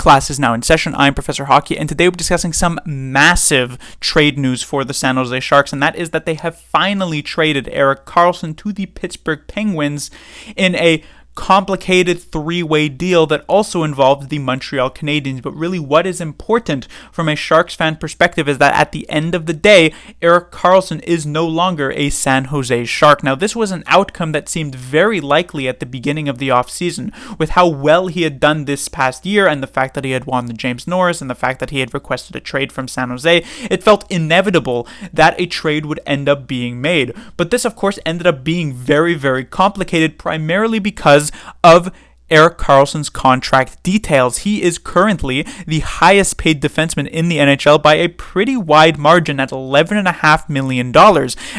Class is now in session. I'm Professor Hockey, and today we're discussing some massive trade news for the San Jose Sharks, and that is that they have finally traded Erik Karlsson to the Pittsburgh Penguins in a complicated three-way deal that also involved the Montreal Canadiens. But really what is important from a Sharks fan perspective is that at the end of the day, Erik Karlsson is no longer a San Jose Shark. Now, this was an outcome that seemed very likely at the beginning of the offseason, with how well he had done this past year and the fact that he had won the James Norris and the fact that he had requested a trade from San Jose. It felt inevitable that a trade would end up being made. But this, of course, ended up being very, very complicated, primarily because of Erik Karlsson's contract details. He is currently the highest paid defenseman in the NHL by a pretty wide margin at $11.5 million.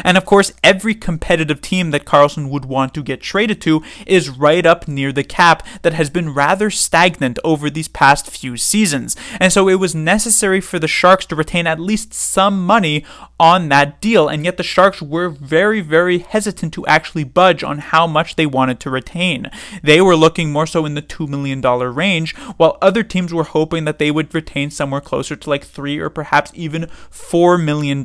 And of course, every competitive team that Karlsson would want to get traded to is right up near the cap that has been rather stagnant over these past few seasons. And so it was necessary for the Sharks to retain at least some money on that deal. And yet the Sharks were very, very hesitant to actually budge on how much they wanted to retain. They were looking more so in the $2 million range, while other teams were hoping that they would retain somewhere closer to like $3 or perhaps even $4 million.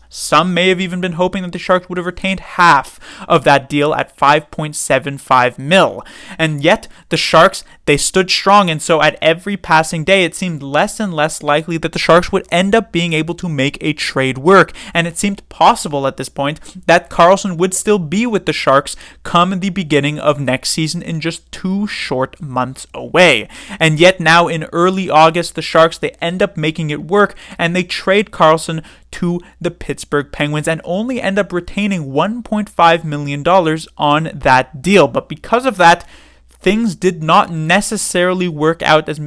Some may have even been hoping that the Sharks would have retained half of that deal at $5.75 million. And yet the Sharks, they stood strong, and so at every passing day it seemed less and less likely that the Sharks would end up being able to make a trade work, and it seemed possible at this point that Karlsson would still be with the Sharks come the beginning of next season in just 2 short months away. And yet now in early August, the Sharks, they end up making it work, and they trade Karlsson to the Pittsburgh Penguins and only end up retaining $1.5 million on that deal. But because of that, things did not necessarily work out as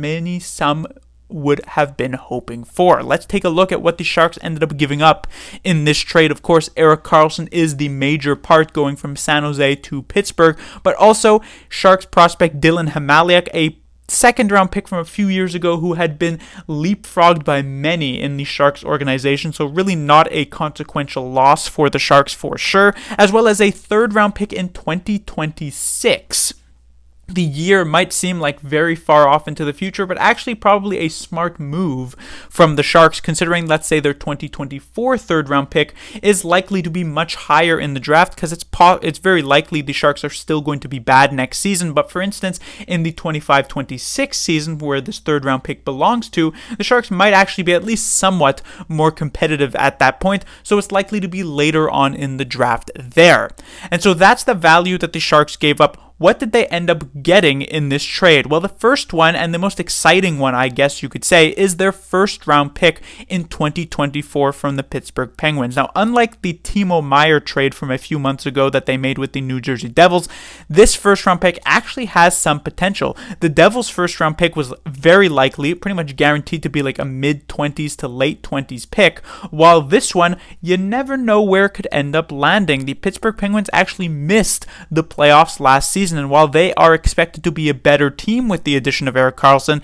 some would have been hoping for. Let's take a look at what the Sharks ended up giving up in this trade. Of course, Erik Karlsson is the major part going from San Jose to Pittsburgh, but also Sharks prospect Dylan Hamaliak, a second-round pick from a few years ago who had been leapfrogged by many in the Sharks organization, so really not a consequential loss for the Sharks for sure, as well as a third-round pick in 2026. The year might seem like very far off into the future, but actually probably a smart move from the Sharks, considering, let's say, their 2024 third-round pick is likely to be much higher in the draft, because it's very likely the Sharks are still going to be bad next season. But for instance, in the 25-26 season, where this third-round pick belongs to, the Sharks might actually be at least somewhat more competitive at that point, so it's likely to be later on in the draft there. And so that's the value that the Sharks gave up. What did they end up getting in this trade? Well, the first one, and the most exciting one, I guess you could say, is their first-round pick in 2024 from the Pittsburgh Penguins. Now, unlike the Timo Meier trade from a few months ago that they made with the New Jersey Devils, this first-round pick actually has some potential. The Devils' first-round pick was very likely, pretty much guaranteed to be like a mid-20s to late-20s pick, while this one, you never know where it could end up landing. The Pittsburgh Penguins actually missed the playoffs last season, and while they are expected to be a better team with the addition of Erik Karlsson,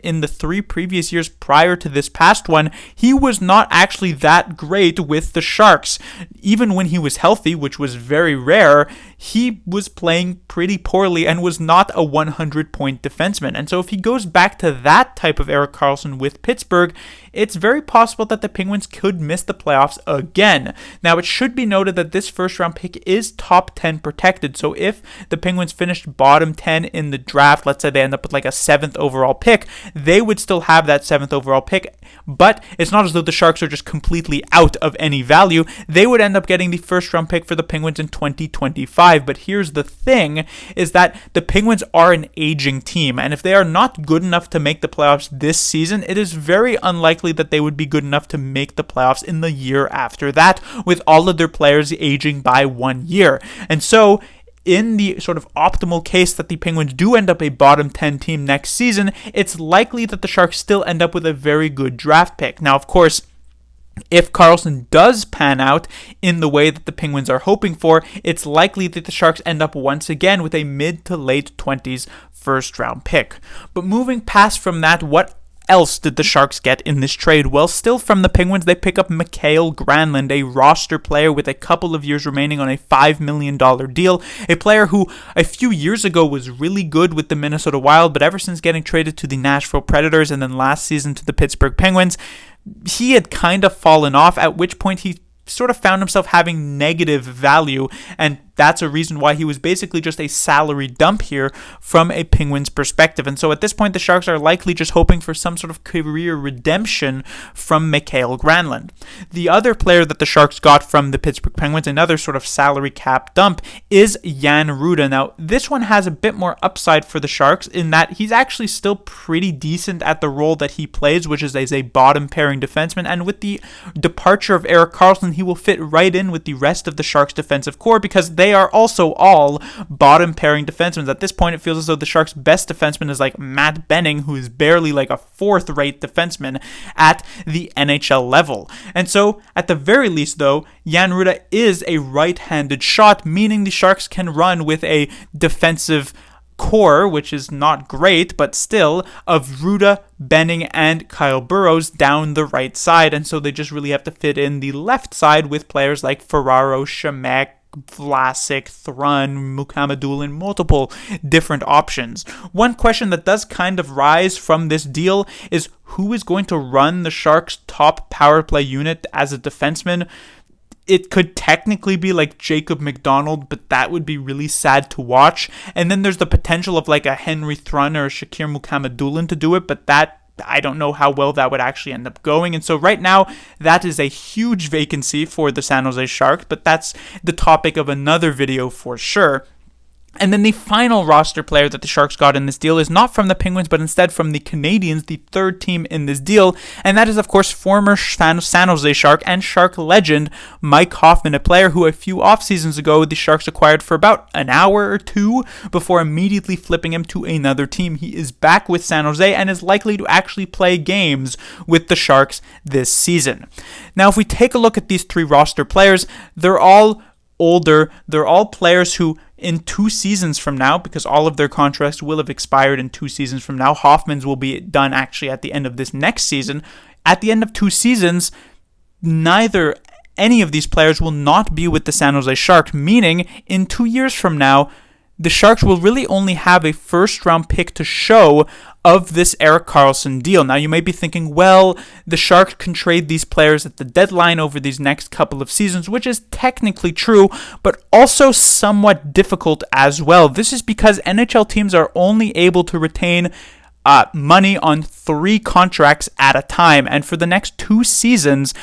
in the 3 previous years prior to this past one, he was not actually that great with the Sharks. Even when he was healthy, which was very rare, he was playing pretty poorly and was not a 100-point defenseman. And so if he goes back to that type of Erik Karlsson with Pittsburgh, it's very possible that the Penguins could miss the playoffs again. Now, it should be noted that this first-round pick is top 10 protected, so if the Penguins finished bottom 10 in the draft, let's say they end up with like a 7th overall pick, they would still have that 7th overall pick, but it's not as though the Sharks are just completely out of any value. They would end up getting the first-round pick for the Penguins in 2025, but here's the thing, is that the Penguins are an aging team, and if they are not good enough to make the playoffs this season, it is very unlikely that they would be good enough to make the playoffs in the year after that, with all of their players aging by 1 year. And so in the sort of optimal case that the Penguins do end up a bottom 10 team next season, it's likely that the Sharks still end up with a very good draft pick. Now, of course, if Karlsson does pan out in the way that the Penguins are hoping for, it's likely that the Sharks end up once again with a mid to late 20s first round pick. But moving past from that, what else did the Sharks get in this trade? Well, still from the Penguins, they pick up Mikael Granlund, a roster player with a couple of years remaining on a $5 million deal. A player who a few years ago was really good with the Minnesota Wild, but ever since getting traded to the Nashville Predators and then last season to the Pittsburgh Penguins, he had kind of fallen off, at which point he sort of found himself having negative value, and that's a reason why he was basically just a salary dump here from a Penguins perspective. And so at this point, the Sharks are likely just hoping for some sort of career redemption from Mikael Granlund. The other player that the Sharks got from the Pittsburgh Penguins, another sort of salary cap dump, is Jan Rutta. Now, this one has a bit more upside for the Sharks in that he's actually still pretty decent at the role that he plays, which is as a bottom pairing defenseman. And with the departure of Erik Karlsson, he will fit right in with the rest of the Sharks defensive core because they are also all bottom pairing defensemen. At this point, it feels as though the Sharks' best defenseman is like Matt Benning, who is barely like a fourth-rate defenseman at the NHL level. And so, at the very least, though, Jan Rutta is a right-handed shot, meaning the Sharks can run with a defensive core, which is not great, but still, of Rutta, Benning, and Kyle Burroughs down the right side. And so they just really have to fit in the left side with players like Ferraro, Shemek, Vlasic, Thrun, Mukhamadullin, multiple different options. One question that does kind of rise from this deal is who is going to run the Sharks' top power play unit as a defenseman. It could technically be like Jacob McDonald, but that would be really sad to watch. And then there's the potential of like a Henry Thrun or a Shakir Mukhamadullin to do it, but that I don't know how well that would actually end up going. And so right now, that is a huge vacancy for the San Jose Sharks, but that's the topic of another video for sure. And then the final roster player that the Sharks got in this deal is not from the Penguins, but instead from the Canadiens, the third team in this deal. And that is, of course, former San Jose Shark and Shark legend Mike Hoffman, a player who a few off-seasons ago the Sharks acquired for about an hour or two before immediately flipping him to another team. He is back with San Jose and is likely to actually play games with the Sharks this season. Now, if we take a look at these three roster players, they're all older. They're all players who in 2 seasons from now, because all of their contracts will have expired in 2 seasons from now. Hoffman's will be done actually at the end of this next season. At the end of 2 seasons, any of these players will not be with the San Jose Sharks, meaning in 2 years from now, the Sharks will really only have a first-round pick to show of this Erik Karlsson deal. Now, you may be thinking, well, the Sharks can trade these players at the deadline over these next couple of seasons, which is technically true, but also somewhat difficult as well. This is because NHL teams are only able to retain money on 3 contracts at a time, and for the next 2 seasons,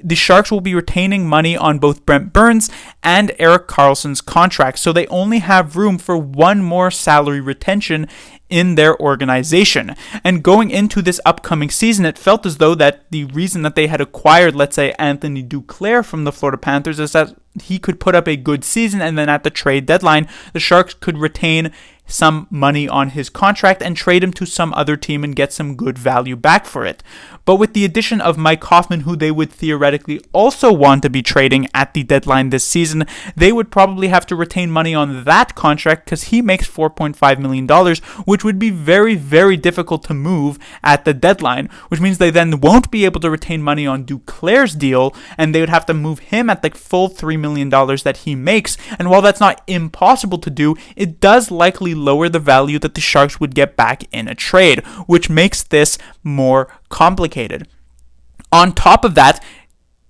the Sharks will be retaining money on both Brent Burns and Erik Karlsson's contracts, so they only have room for one more salary retention in their organization. And going into this upcoming season, it felt as though that the reason that they had acquired, let's say, Anthony Duclair from the Florida Panthers is that he could put up a good season, and then at the trade deadline, the Sharks could retain some money on his contract and trade him to some other team and get some good value back for it. But with the addition of Mike Hoffman, who they would theoretically also want to be trading at the deadline this season, they would probably have to retain money on that contract because he makes $4.5 million, which would be very, very difficult to move at the deadline, which means they then won't be able to retain money on Duclair's deal, and they would have to move him at the full $3 million that he makes. And while that's not impossible to do, it does likely lower the value that the Sharks would get back in a trade, which makes this more complicated. On top of that,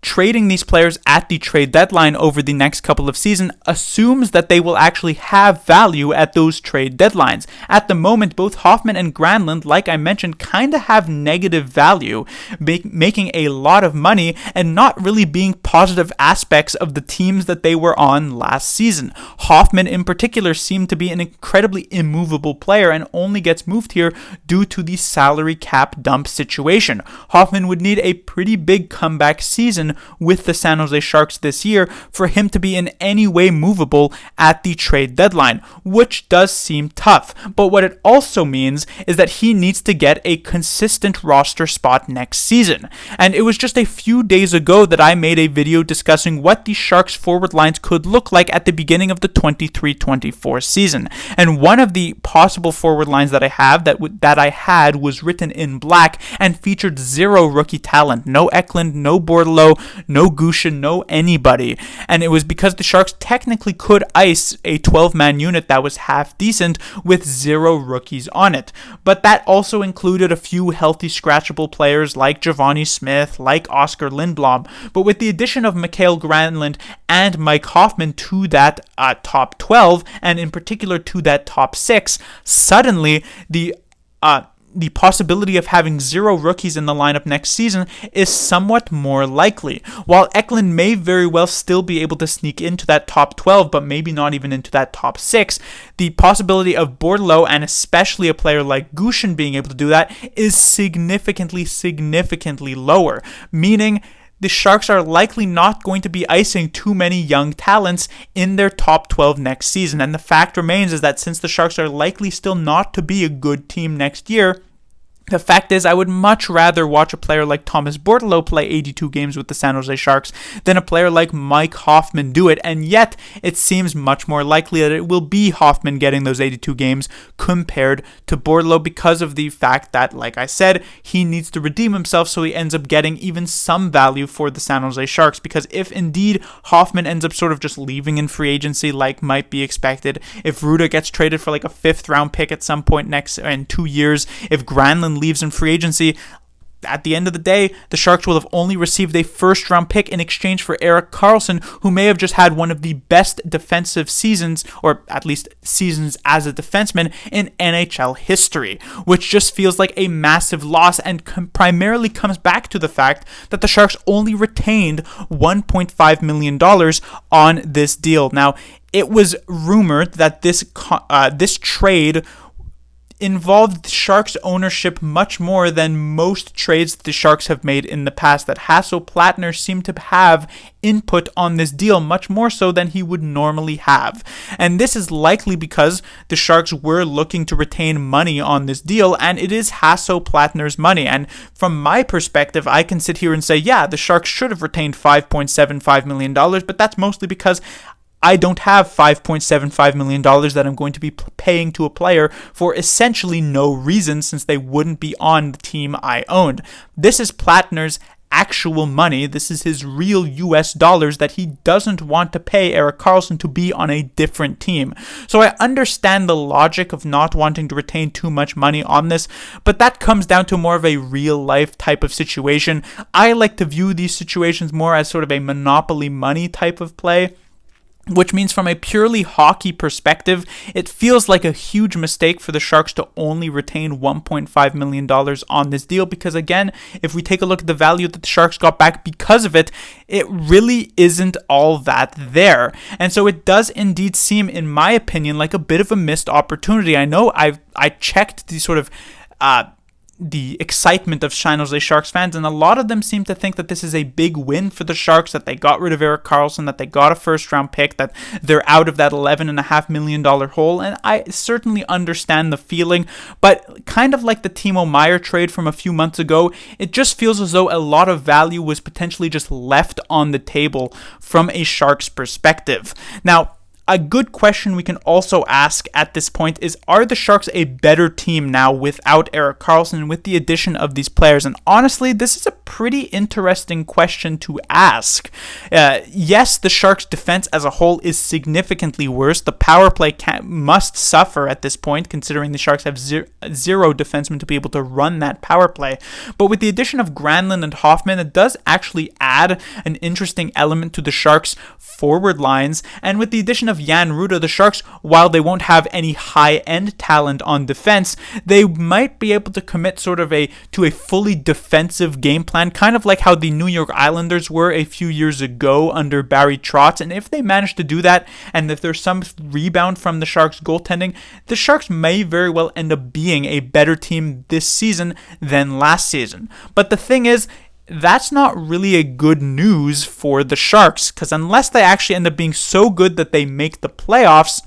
trading these players at the trade deadline over the next couple of seasons assumes that they will actually have value at those trade deadlines. At the moment, both Hoffman and Granlund, like I mentioned, kind of have negative value, making a lot of money and not really being positive aspects of the teams that they were on last season. Hoffman in particular seemed to be an incredibly immovable player and only gets moved here due to the salary cap dump situation. Hoffman would need a pretty big comeback season with the San Jose Sharks this year for him to be in any way movable at the trade deadline, which does seem tough. But what it also means is that he needs to get a consistent roster spot next season. And it was just a few days ago that I made a video discussing what the Sharks forward lines could look like at the beginning of the 23-24 season. And one of the possible forward lines that I have that I had was written in black and featured zero rookie talent. No Eklund, no Bordelot, no Gushin, no anybody. And it was because the Sharks technically could ice a 12-man unit that was half decent with zero rookies on it. But that also included a few healthy scratchable players like Giovanni Smith, like Oscar Lindblom. But with the addition of Mikael Granlund and Mike Hoffman to that top 12, and in particular to that top 6, suddenly the possibility of having zero rookies in the lineup next season is somewhat more likely. While Eklund may very well still be able to sneak into that top 12, but maybe not even into that top 6, the possibility of Bordelot and especially a player like Gushin being able to do that is significantly lower, meaning the Sharks are likely not going to be icing too many young talents in their top 12 next season. And the fact remains is that since the Sharks are likely still not to be a good team next year, the fact is, I would much rather watch a player like Thomas Bordelot play 82 games with the San Jose Sharks than a player like Mike Hoffman do it, and yet it seems much more likely that it will be Hoffman getting those 82 games compared to Bordelot because of the fact that, like I said, he needs to redeem himself so he ends up getting even some value for the San Jose Sharks, because if indeed Hoffman ends up sort of just leaving in free agency like might be expected, if Ruda gets traded for like a 5th round pick at some point in 2 years, if Granlund leaves in free agency, at the end of the day, the Sharks will have only received a 1st round pick in exchange for Erik Karlsson, who may have just had one of the best defensive seasons, or at least seasons as a defenseman, in NHL history, which just feels like a massive loss and primarily comes back to the fact that the Sharks only retained $1.5 million on this deal. Now, it was rumored that this trade involved the Sharks ownership much more than most trades the Sharks have made in the past, that Hasso-Plattner seemed to have input on this deal much more so than he would normally have. And this is likely because the Sharks were looking to retain money on this deal, and it is Hasso-Plattner's money. And from my perspective, I can sit here and say, yeah, the Sharks should have retained $5.75 million, but that's mostly because I don't have $5.75 million that I'm going to be paying to a player for essentially no reason, since they wouldn't be on the team I owned. This is Plattner's actual money. This is his real US dollars that he doesn't want to pay Erik Karlsson to be on a different team. So I understand the logic of not wanting to retain too much money on this, but that comes down to more of a real life type of situation. I like to view these situations more as sort of a monopoly money type of play, which means from a purely hockey perspective, it feels like a huge mistake for the Sharks to only retain $1.5 million on this deal, because again, if we take a look at the value that the Sharks got back because of it, it really isn't all that there. And so it does indeed seem, in my opinion, like a bit of a missed opportunity. I know I checked the sort of the excitement of San Jose Sharks fans, and a lot of them seem to think that this is a big win for the Sharks, that they got rid of Erik Karlsson, that they got a 1st round pick, that they're out of that $11.5 million hole, and I certainly understand the feeling, but kind of like the Timo Meier trade from a few months ago, it just feels as though a lot of value was potentially just left on the table from a Sharks perspective. Now, a good question we can also ask at this point is, are the Sharks a better team now without Erik Karlsson, with the addition of these players? And honestly, this is a pretty interesting question to ask. Yes, the Sharks' defense as a whole is significantly worse. The power play must suffer at this point, considering the Sharks have zero defensemen to be able to run that power play. But with the addition of Granlund and Hoffman, it does actually add an interesting element to the Sharks' forward lines. And with the addition of Jan Ruda, the Sharks, while they won't have any high-end talent on defense, they might be able to commit sort of to a fully defensive game plan, kind of like how the New York Islanders were a few years ago under Barry Trotz. And if they manage to do that, and if there's some rebound from the Sharks' goaltending, the Sharks may very well end up being a better team this season than last season. But the thing is, that's not really a good news for the Sharks, because unless they actually end up being so good that they make the playoffs,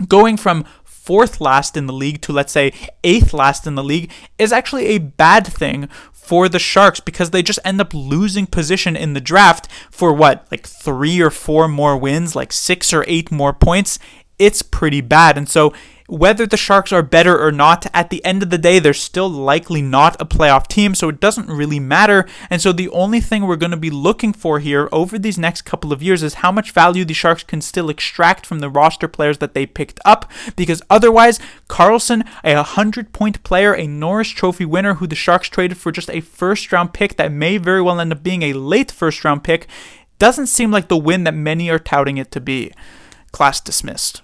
going from fourth last in the league to, let's say, eighth last in the league is actually a bad thing for the Sharks, because they just end up losing position in the draft for like 3 or 4 more wins, like 6 or 8 more points. It's pretty bad. And so whether the Sharks are better or not, at the end of the day, they're still likely not a playoff team, so it doesn't really matter. And so the only thing we're going to be looking for here over these next couple of years is how much value the Sharks can still extract from the roster players that they picked up, because otherwise, Karlsson, a 100-point player, a Norris Trophy winner who the Sharks traded for just a first-round pick that may very well end up being a late first-round pick, doesn't seem like the win that many are touting it to be. Class dismissed.